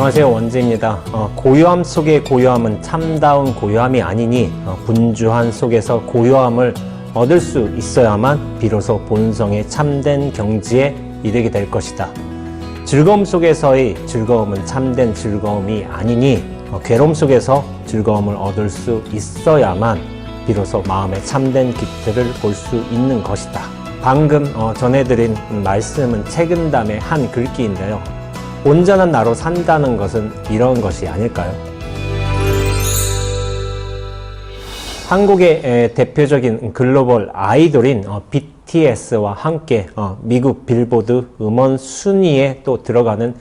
안녕하세요, 원지입니다. 고요함 속의 고요함은 참다운 고요함이 아니니 분주한 속에서 고요함을 얻을 수 있어야만 비로소 본성의 참된 경지에 이르게 될 것이다. 즐거움 속에서의 즐거움은 참된 즐거움이 아니니 괴로움 속에서 즐거움을 얻을 수 있어야만 비로소 마음의 참된 깃들을 볼 수 있는 것이다. 방금 전해드린 말씀은 책임담의 한 글귀인데요. 온전한 나로 산다는 것은 이런 것이 아닐까요? 한국의 대표적인 글로벌 아이돌인 BTS와 함께 미국 빌보드 음원 순위에 또 들어가는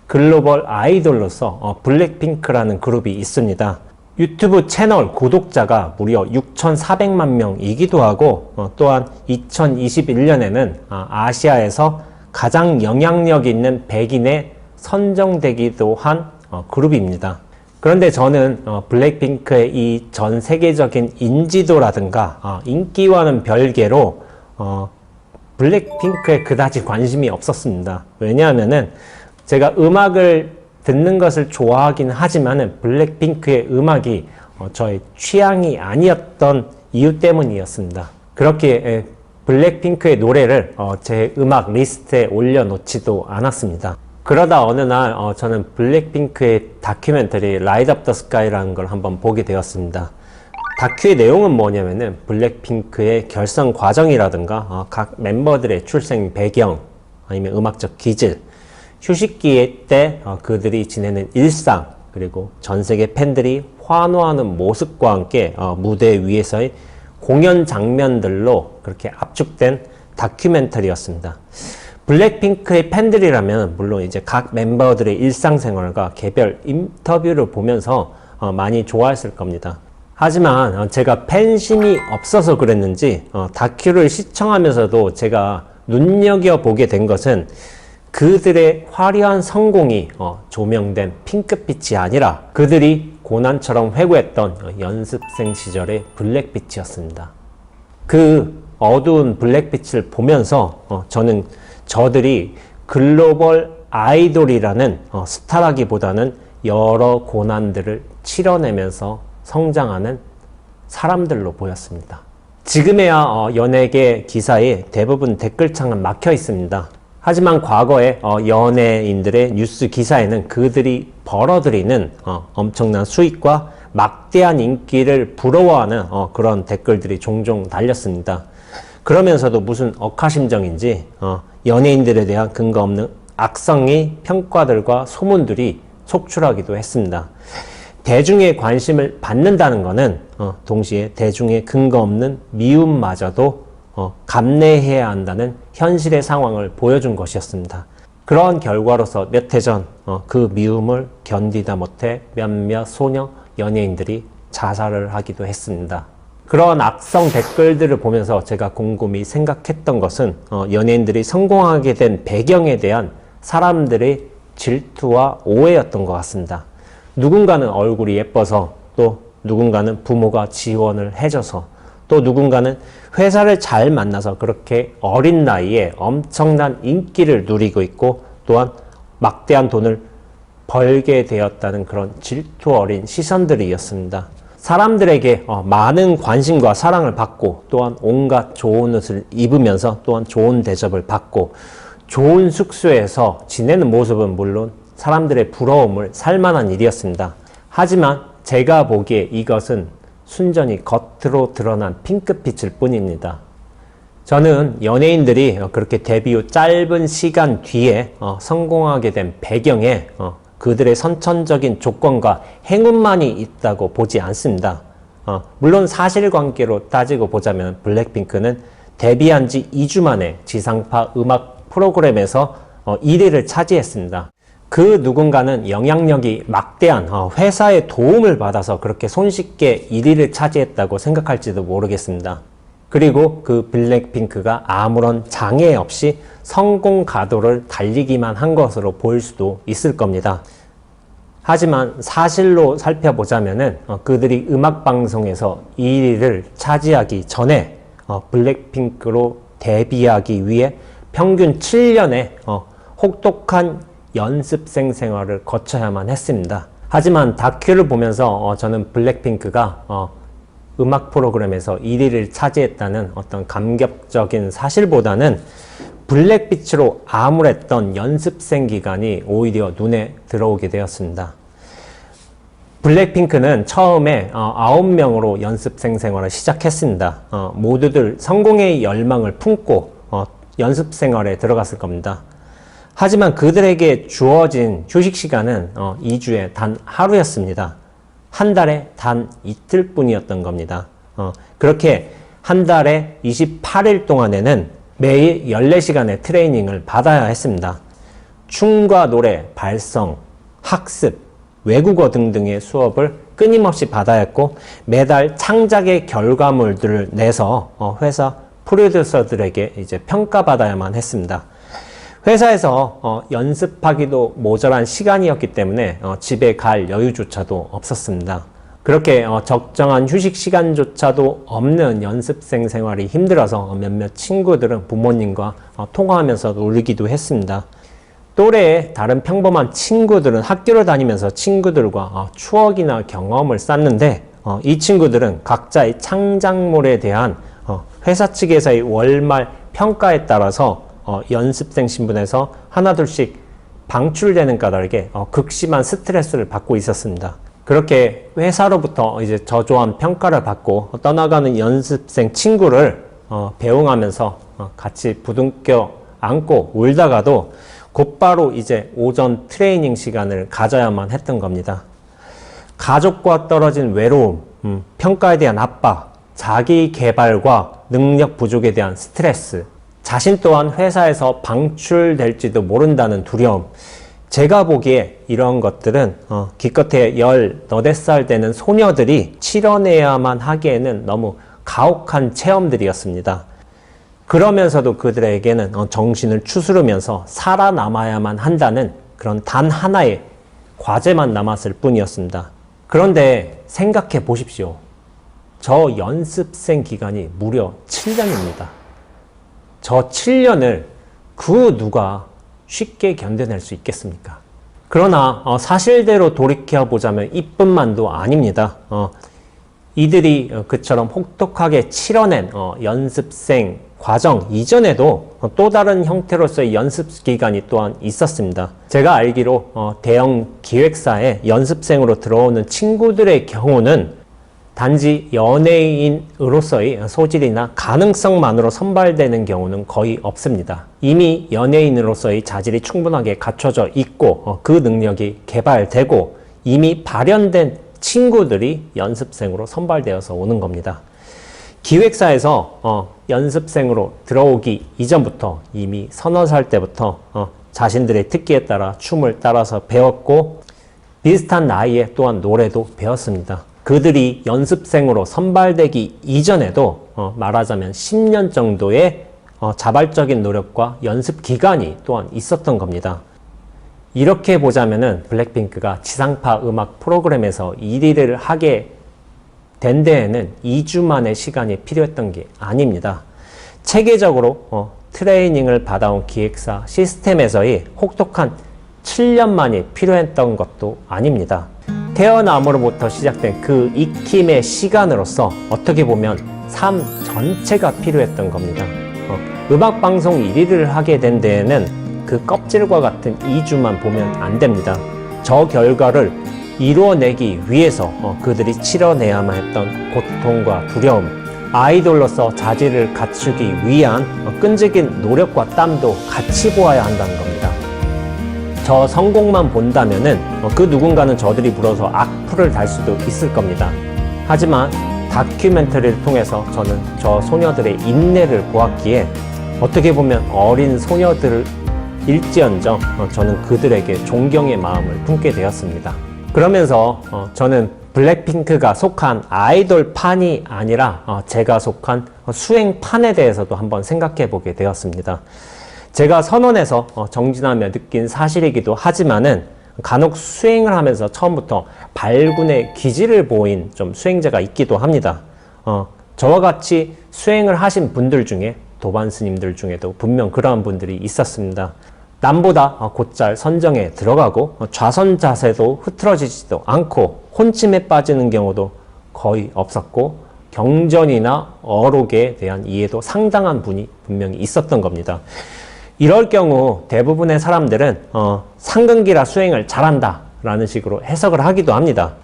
글로벌 아이돌로서 블랙핑크라는 그룹이 있습니다. 유튜브 채널 구독자가 무려 6,400만 명이기도 하고 또한 2021년에는 아시아에서 가장 영향력 있는 백인에 선정되기도 한 그룹입니다. 그런데 저는 블랙핑크의 이 전 세계적인 인지도라든가 인기와는 별개로 블랙핑크에 그다지 관심이 없었습니다. 왜냐하면은 제가 음악을 듣는 것을 좋아하긴 하지만은 블랙핑크의 음악이 저의 취향이 아니었던 이유 때문이었습니다. 그렇게 블랙핑크의 노래를 제 음악 리스트에 올려놓지도 않았습니다. 그러다 어느 날 저는 블랙핑크의 다큐멘터리 라이트 업 더 스카이라는 걸 한번 보게 되었습니다. 다큐의 내용은 뭐냐면은 블랙핑크의 결성 과정이라든가 각 멤버들의 출생 배경 아니면 음악적 기질, 휴식기 때 그들이 지내는 일상, 그리고 전 세계 팬들이 환호하는 모습과 함께 무대 위에서의 공연 장면들로 그렇게 압축된 다큐멘터리였습니다. 블랙핑크의 팬들이라면 물론 이제 각 멤버들의 일상생활과 개별 인터뷰를 보면서 많이 좋아했을 겁니다. 하지만 제가 팬심이 없어서 그랬는지 다큐를 시청하면서도 제가 눈여겨보게 된 것은 그들의 화려한 성공이 조명된 핑크빛이 아니라 그들이 고난처럼 회고했던 연습생 시절의 블랙빛이었습니다. 그 어두운 블랙빛을 보면서 저는 저들이 글로벌 아이돌이라는 스타라기보다는 여러 고난들을 치러내면서 성장하는 사람들로 보였습니다. 지금에야 연예계 기사에 대부분 댓글창은 막혀 있습니다. 하지만 과거에 연예인들의 뉴스 기사에는 그들이 벌어들이는 엄청난 수익과 막대한 인기를 부러워하는 그런 댓글들이 종종 달렸습니다. 그러면서도 무슨 억하심정인지 연예인들에 대한 근거 없는 악성의 평가들과 소문들이 속출하기도 했습니다. 대중의 관심을 받는다는 것은 동시에 대중의 근거 없는 미움마저도 감내해야 한다는 현실의 상황을 보여준 것이었습니다. 그러한 결과로서 몇 해 전 그 미움을 견디다 못해 몇몇 소녀 연예인들이 자살을 하기도 했습니다. 그런 악성 댓글들을 보면서 제가 곰곰이 생각했던 것은 연예인들이 성공하게 된 배경에 대한 사람들의 질투와 오해였던 것 같습니다. 누군가는 얼굴이 예뻐서, 또 누군가는 부모가 지원을 해줘서, 또 누군가는 회사를 잘 만나서 그렇게 어린 나이에 엄청난 인기를 누리고 있고 또한 막대한 돈을 벌게 되었다는 그런 질투 어린 시선들이었습니다. 사람들에게 많은 관심과 사랑을 받고 또한 온갖 좋은 옷을 입으면서 또한 좋은 대접을 받고 좋은 숙소에서 지내는 모습은 물론 사람들의 부러움을 살 만한 일이었습니다. 하지만 제가 보기에 이것은 순전히 겉으로 드러난 핑크빛일 뿐입니다. 저는 연예인들이 그렇게 데뷔 후 짧은 시간 뒤에 성공하게 된 배경에 그들의 선천적인 조건과 행운만이 있다고 보지 않습니다. 물론 사실관계로 따지고 보자면 블랙핑크는 데뷔한 지 2주 만에 지상파 음악 프로그램에서 1위를 차지했습니다. 그 누군가는 영향력이 막대한 회사의 도움을 받아서 그렇게 손쉽게 1위를 차지했다고 생각할지도 모르겠습니다. 그리고 그 블랙핑크가 아무런 장애 없이 성공 가도를 달리기만 한 것으로 보일 수도 있을 겁니다. 하지만 사실로 살펴보자면은 그들이 음악방송에서 1위를 차지하기 전에 블랙핑크로 데뷔하기 위해 평균 7년의 혹독한 연습생 생활을 거쳐야만 했습니다. 하지만 다큐를 보면서 저는 블랙핑크가 음악 프로그램에서 1위를 차지했다는 어떤 감격적인 사실보다는 블랙빛으로 암울했던 연습생 기간이 오히려 눈에 들어오게 되었습니다. 블랙핑크는 처음에 9명으로 연습생 생활을 시작했습니다. 모두들 성공의 열망을 품고 연습 생활에 들어갔을 겁니다. 하지만 그들에게 주어진 휴식 시간은 2주에 단 하루였습니다. 한 달에 단 이틀 뿐이었던 겁니다. 그렇게 한 달에 28일 동안에는 매일 14시간의 트레이닝을 받아야 했습니다. 춤과 노래, 발성, 학습, 외국어 등등의 수업을 끊임없이 받아야 했고 매달 창작의 결과물들을 내서 회사 프로듀서들에게 이제 평가받아야만 했습니다. 회사에서 연습하기도 모자란 시간이었기 때문에 집에 갈 여유조차도 없었습니다. 그렇게 적정한 휴식 시간조차도 없는 연습생 생활이 힘들어서 몇몇 친구들은 부모님과 통화하면서 울기도 했습니다. 또래의 다른 평범한 친구들은 학교를 다니면서 친구들과 추억이나 경험을 쌓는데 이 친구들은 각자의 창작물에 대한 회사 측에서의 월말 평가에 따라서 연습생 신분에서 하나둘씩 방출되는 까닭에 극심한 스트레스를 받고 있었습니다. 그렇게 회사로부터 이제 저조한 평가를 받고 떠나가는 연습생 친구를 배웅하면서 같이 부둥켜 안고 울다가도 곧바로 이제 오전 트레이닝 시간을 가져야만 했던 겁니다. 가족과 떨어진 외로움, 평가에 대한 압박, 자기 개발과 능력 부족에 대한 스트레스, 자신 또한 회사에서 방출될지도 모른다는 두려움. 제가 보기에 이런 것들은 기껏해 18살 되는 소녀들이 치러내야만 하기에는 너무 가혹한 체험들이었습니다. 그러면서도 그들에게는 정신을 추스르면서 살아남아야만 한다는 그런 단 하나의 과제만 남았을 뿐이었습니다. 그런데 생각해 보십시오. 저 연습생 기간이 무려 7년입니다. 저 7년을 그 누가 쉽게 견뎌낼 수 있겠습니까? 그러나 사실대로 돌이켜보자면 이뿐만도 아닙니다. 이들이 그처럼 혹독하게 치러낸 연습생 과정 이전에도 또 다른 형태로서의 연습 기간이 또한 있었습니다. 제가 알기로 대형 기획사에 연습생으로 들어오는 친구들의 경우는 단지 연예인으로서의 소질이나 가능성만으로 선발되는 경우는 거의 없습니다. 이미 연예인으로서의 자질이 충분하게 갖춰져 있고 그 능력이 개발되고 이미 발현된 친구들이 연습생으로 선발되어서 오는 겁니다. 기획사에서 연습생으로 들어오기 이전부터 이미 서너 살 때부터 자신들의 특기에 따라 춤을 따라서 배웠고 비슷한 나이에 또한 노래도 배웠습니다. 그들이 연습생으로 선발되기 이전에도 말하자면 10년 정도의 자발적인 노력과 연습 기간이 또한 있었던 겁니다. 이렇게 보자면은 블랙핑크가 지상파 음악 프로그램에서 1위를 하게 된 데에는 2주만의 시간이 필요했던 게 아닙니다. 체계적으로 트레이닝을 받아온 기획사 시스템에서의 혹독한 7년만이 필요했던 것도 아닙니다. 태어남으로부터 시작된 그 익힘의 시간으로서 어떻게 보면 삶 전체가 필요했던 겁니다. 음악방송 1위를 하게 된 데에는 그 껍질과 같은 2주만 보면 안 됩니다. 저 결과를 이루어내기 위해서 그들이 치러내야만 했던 고통과 두려움, 아이돌로서 자질을 갖추기 위한 끈질긴 노력과 땀도 같이 보아야 한다는 겁니다. 저 성공만 본다면은 그 누군가는 저들이 물어서 악플을 달 수도 있을 겁니다. 하지만 다큐멘터리를 통해서 저는 저 소녀들의 인내를 보았기에 어떻게 보면 어린 소녀들을 일지언정 저는 그들에게 존경의 마음을 품게 되었습니다. 그러면서 저는 블랙핑크가 속한 아이돌판이 아니라 제가 속한 수행판에 대해서도 한번 생각해 보게 되었습니다. 제가 선언에서 정진하며 느낀 사실이기도 하지만은 간혹 수행을 하면서 처음부터 발군의 기질을 보인 좀 수행자가 있기도 합니다. 저와 같이 수행을 하신 분들 중에 도반 스님들 중에도 분명 그러한 분들이 있었습니다. 남보다 곧잘 선정에 들어가고 좌선 자세도 흐트러지지도 않고 혼침에 빠지는 경우도 거의 없었고 경전이나 어록에 대한 이해도 상당한 분이 분명히 있었던 겁니다. 이럴 경우 대부분의 사람들은 상근기라 수행을 잘한다 라는 식으로 해석을 하기도 합니다.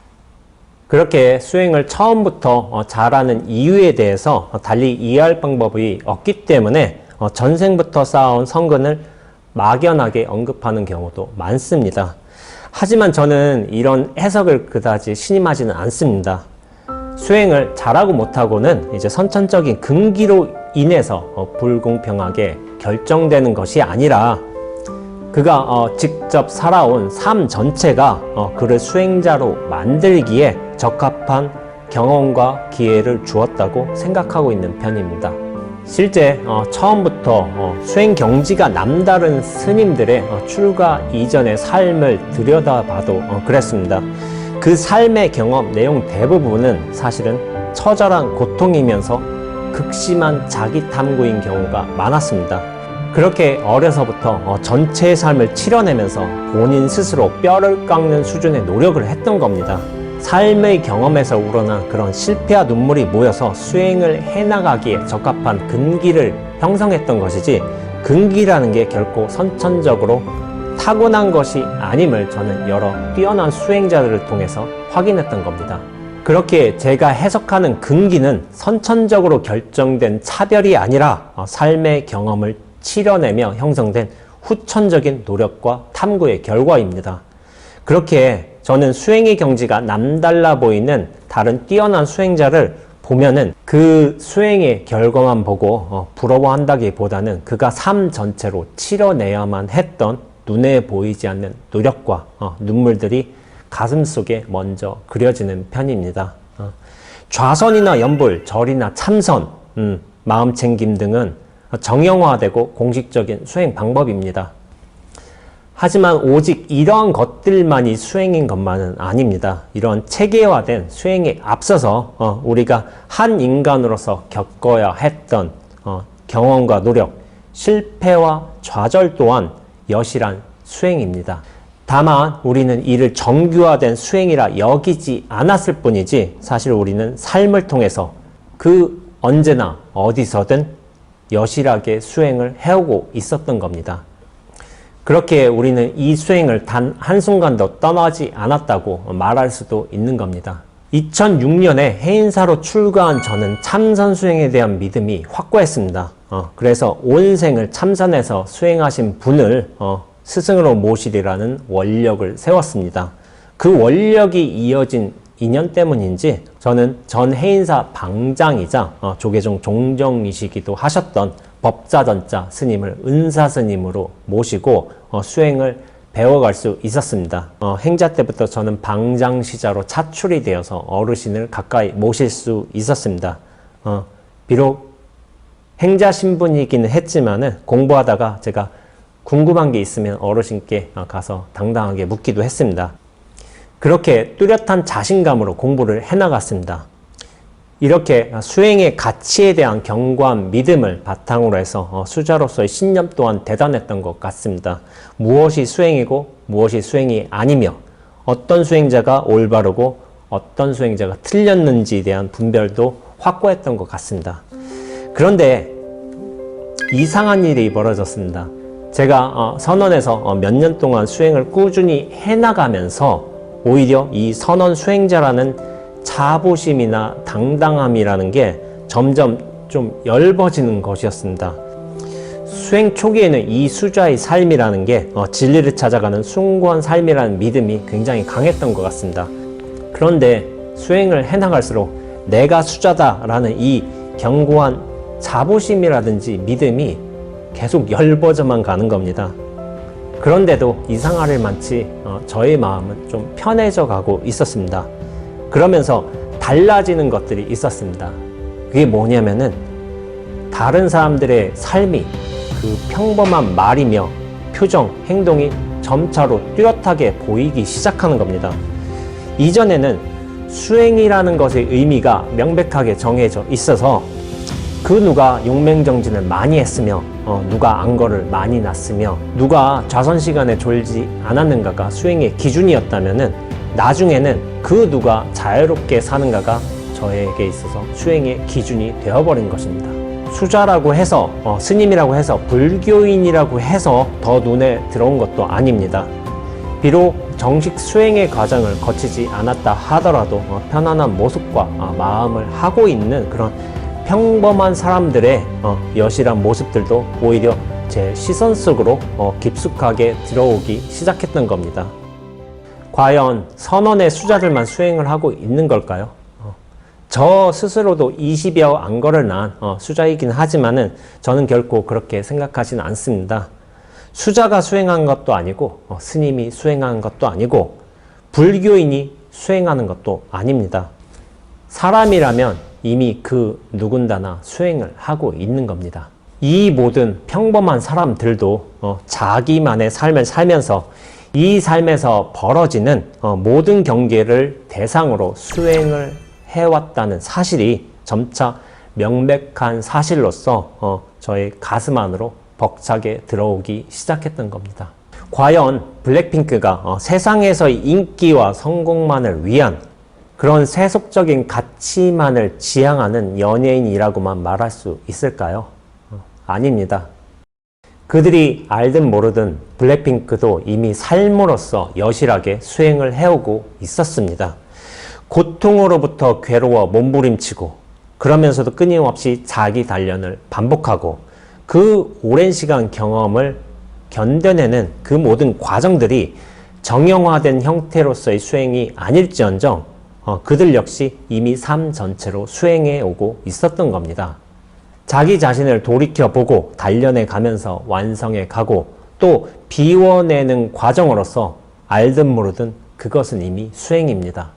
그렇게 수행을 처음부터 잘하는 이유에 대해서 달리 이해할 방법이 없기 때문에 전생부터 쌓아온 성근을 막연하게 언급하는 경우도 많습니다. 하지만 저는 이런 해석을 그다지 신임하지는 않습니다. 수행을 잘하고 못하고는 이제 선천적인 근기로 인해서 불공평하게 결정되는 것이 아니라 그가 직접 살아온 삶 전체가 그를 수행자로 만들기에 적합한 경험과 기회를 주었다고 생각하고 있는 편입니다. 실제 처음부터 수행 경지가 남다른 스님들의 출가 이전의 삶을 들여다봐도 그랬습니다. 그 삶의 경험 내용 대부분은 사실은 처절한 고통이면서 극심한 자기 탐구인 경우가 많았습니다. 그렇게 어려서부터 전체의 삶을 치러내면서 본인 스스로 뼈를 깎는 수준의 노력을 했던 겁니다. 삶의 경험에서 우러난 그런 실패와 눈물이 모여서 수행을 해나가기에 적합한 근기를 형성했던 것이지, 근기라는 게 결코 선천적으로 타고난 것이 아님을 저는 여러 뛰어난 수행자들을 통해서 확인했던 겁니다. 그렇게 제가 해석하는 근기는 선천적으로 결정된 차별이 아니라 삶의 경험을 치러내며 형성된 후천적인 노력과 탐구의 결과입니다. 그렇게 저는 수행의 경지가 남달라 보이는 다른 뛰어난 수행자를 보면은 그 수행의 결과만 보고 부러워한다기보다는 그가 삶 전체로 치러내야만 했던 눈에 보이지 않는 노력과 눈물들이 가슴속에 먼저 그려지는 편입니다. 좌선이나 연불, 절이나 참선, 마음챙김 등은 정형화되고 공식적인 수행 방법입니다. 하지만 오직 이러한 것들만이 수행인 것만은 아닙니다. 이런 체계화된 수행에 앞서서 우리가 한 인간으로서 겪어야 했던 경험과 노력, 실패와 좌절 또한 여실한 수행입니다. 다만 우리는 이를 정규화된 수행이라 여기지 않았을 뿐이지, 사실 우리는 삶을 통해서 그 언제나 어디서든 여실하게 수행을 해오고 있었던 겁니다. 그렇게 우리는 이 수행을 단 한순간도 떠나지 않았다고 말할 수도 있는 겁니다. 2006년에 해인사로 출가한 저는 참선 수행에 대한 믿음이 확고했습니다. 그래서 온 생을 참선해서 수행하신 분을 스승으로 모시리라는 원력을 세웠습니다. 그 원력이 이어진 인연 때문인지 저는 전 해인사 방장이자 조계종 종정이시기도 하셨던 법자전자 스님을 은사 스님으로 모시고 수행을 배워갈 수 있었습니다. 행자 때부터 저는 방장시자로 차출이 되어서 어르신을 가까이 모실 수 있었습니다. 비록 행자 신분이기는 했지만은 공부하다가 제가 궁금한 게 있으면 어르신께 가서 당당하게 묻기도 했습니다. 그렇게 뚜렷한 자신감으로 공부를 해나갔습니다. 이렇게 수행의 가치에 대한 견고한 믿음을 바탕으로 해서 수자로서의 신념 또한 대단했던 것 같습니다. 무엇이 수행이고 무엇이 수행이 아니며 어떤 수행자가 올바르고 어떤 수행자가 틀렸는지에 대한 분별도 확고했던 것 같습니다. 그런데 이상한 일이 벌어졌습니다. 제가 선원에서 몇 년 동안 수행을 꾸준히 해나가면서 오히려 이 선원 수행자라는 자부심이나 당당함이라는 게 점점 좀 엷어지는 것이었습니다. 수행 초기에는 이 수자의 삶이라는 게 진리를 찾아가는 숭고한 삶이라는 믿음이 굉장히 강했던 것 같습니다. 그런데 수행을 해나갈수록 내가 수자다라는 이 견고한 자부심이라든지 믿음이 계속 엷어져만 가는 겁니다. 그런데도 이상할 만치 저의 마음은 좀 편해져 가고 있었습니다. 그러면서 달라지는 것들이 있었습니다. 그게 뭐냐면은 다른 사람들의 삶이 그 평범한 말이며 표정, 행동이 점차로 뚜렷하게 보이기 시작하는 겁니다. 이전에는 수행이라는 것의 의미가 명백하게 정해져 있어서 그 누가 용맹정진을 많이 했으며 누가 안거를 많이 났으며 누가 좌선시간에 졸지 않았는가가 수행의 기준이었다면은 나중에는 그 누가 자유롭게 사는가가 저에게 있어서 수행의 기준이 되어버린 것입니다. 수자라고 해서 스님이라고 해서 불교인이라고 해서 더 눈에 들어온 것도 아닙니다. 비록 정식 수행의 과정을 거치지 않았다 하더라도 편안한 모습과 마음을 하고 있는 그런 평범한 사람들의 여실한 모습들도 오히려 제 시선 속으로 깊숙하게 들어오기 시작했던 겁니다. 과연 선원의 수자들만 수행을 하고 있는 걸까요? 저 스스로도 20여 안거를 낳은 수자이긴 하지만은 저는 결코 그렇게 생각하지는 않습니다. 수자가 수행한 것도 아니고 스님이 수행한 것도 아니고 불교인이 수행하는 것도 아닙니다. 사람이라면 이미 그 누군가나 수행을 하고 있는 겁니다. 이 모든 평범한 사람들도 자기만의 삶을 살면서 이 삶에서 벌어지는 모든 경계를 대상으로 수행을 해왔다는 사실이 점차 명백한 사실로서 저의 가슴 안으로 벅차게 들어오기 시작했던 겁니다. 과연 블랙핑크가 세상에서의 인기와 성공만을 위한 그런 세속적인 가치만을 지향하는 연예인이라고만 말할 수 있을까요? 아닙니다. 그들이 알든 모르든 블랙핑크도 이미 삶으로서 여실하게 수행을 해오고 있었습니다. 고통으로부터 괴로워 몸부림치고 그러면서도 끊임없이 자기 단련을 반복하고 그 오랜 시간 경험을 견뎌내는 그 모든 과정들이 정형화된 형태로서의 수행이 아닐지언정 그들 역시 이미 삶 전체로 수행해 오고 있었던 겁니다. 자기 자신을 돌이켜보고 단련해 가면서 완성해 가고 또 비워내는 과정으로서 알든 모르든 그것은 이미 수행입니다.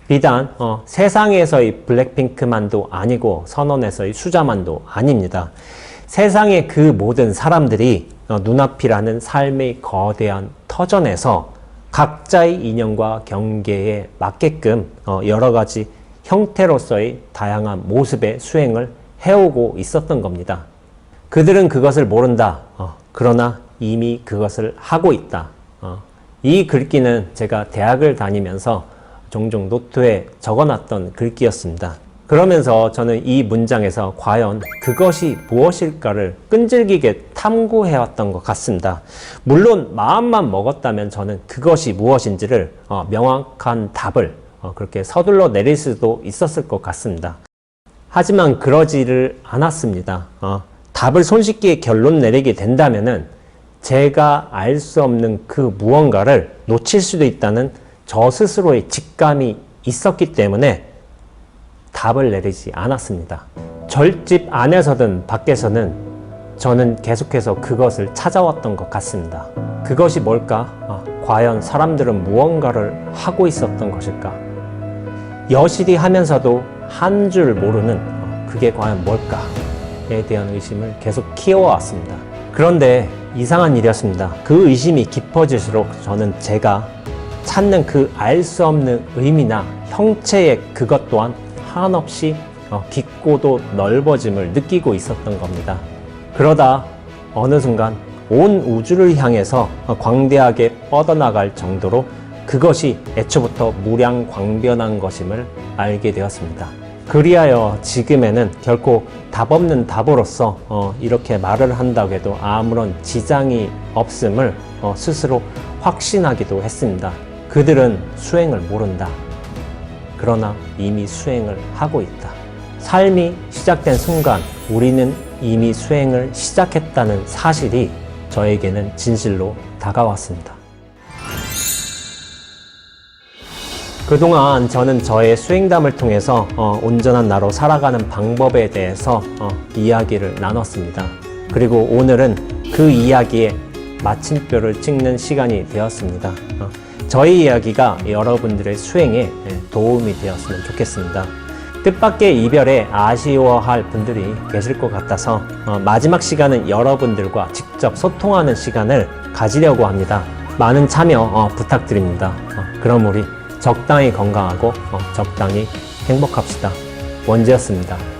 비단 세상에서의 블랙핑크만도 아니고 선원에서의 수자만도 아닙니다. 세상의 그 모든 사람들이 눈앞이라는 삶의 거대한 터전에서 각자의 인연과 경계에 맞게끔 여러 가지 형태로서의 다양한 모습의 수행을 해오고 있었던 겁니다. 그들은 그것을 모른다. 그러나 이미 그것을 하고 있다. 이 글귀는 제가 대학을 다니면서 종종 노트에 적어놨던 글귀였습니다. 그러면서 저는 이 문장에서 과연 그것이 무엇일까를 끈질기게 탐구해왔던 것 같습니다. 물론 마음만 먹었다면 저는 그것이 무엇인지를 명확한 답을 그렇게 서둘러 내릴 수도 있었을 것 같습니다. 하지만 그러지를 않았습니다. 답을 손쉽게 결론 내리게 된다면은 제가 알 수 없는 그 무언가를 놓칠 수도 있다는 저 스스로의 직감이 있었기 때문에 답을 내리지 않았습니다. 절집 안에서든 밖에서는 저는 계속해서 그것을 찾아왔던 것 같습니다. 그것이 뭘까? 과연 사람들은 무언가를 하고 있었던 것일까? 여실히 하면서도 한 줄 모르는 그게 과연 뭘까에 대한 의심을 계속 키워왔습니다. 그런데 이상한 일이었습니다. 그 의심이 깊어질수록 저는 제가 찾는 그 알 수 없는 의미나 형체의 그것 또한 한없이 깊고도 넓어짐을 느끼고 있었던 겁니다. 그러다 어느 순간 온 우주를 향해서 광대하게 뻗어나갈 정도로 그것이 애초부터 무량광변한 것임을 알게 되었습니다. 그리하여 지금에는 결코 답 없는 답으로서 이렇게 말을 한다고 해도 아무런 지장이 없음을 스스로 확신하기도 했습니다. 그들은 수행을 모른다. 그러나 이미 수행을 하고 있다. 삶이 시작된 순간 우리는 이미 수행을 시작했다는 사실이 저에게는 진실로 다가왔습니다. 그동안 저는 저의 수행담을 통해서 온전한 나로 살아가는 방법에 대해서 이야기를 나눴습니다. 그리고 오늘은 그 이야기에 마침표를 찍는 시간이 되었습니다. 저희 이야기가 여러분들의 수행에 도움이 되었으면 좋겠습니다. 뜻밖의 이별에 아쉬워할 분들이 계실 것 같아서 마지막 시간은 여러분들과 직접 소통하는 시간을 가지려고 합니다. 많은 참여 부탁드립니다. 그럼 우리 적당히 건강하고 적당히 행복합시다. 원지였습니다.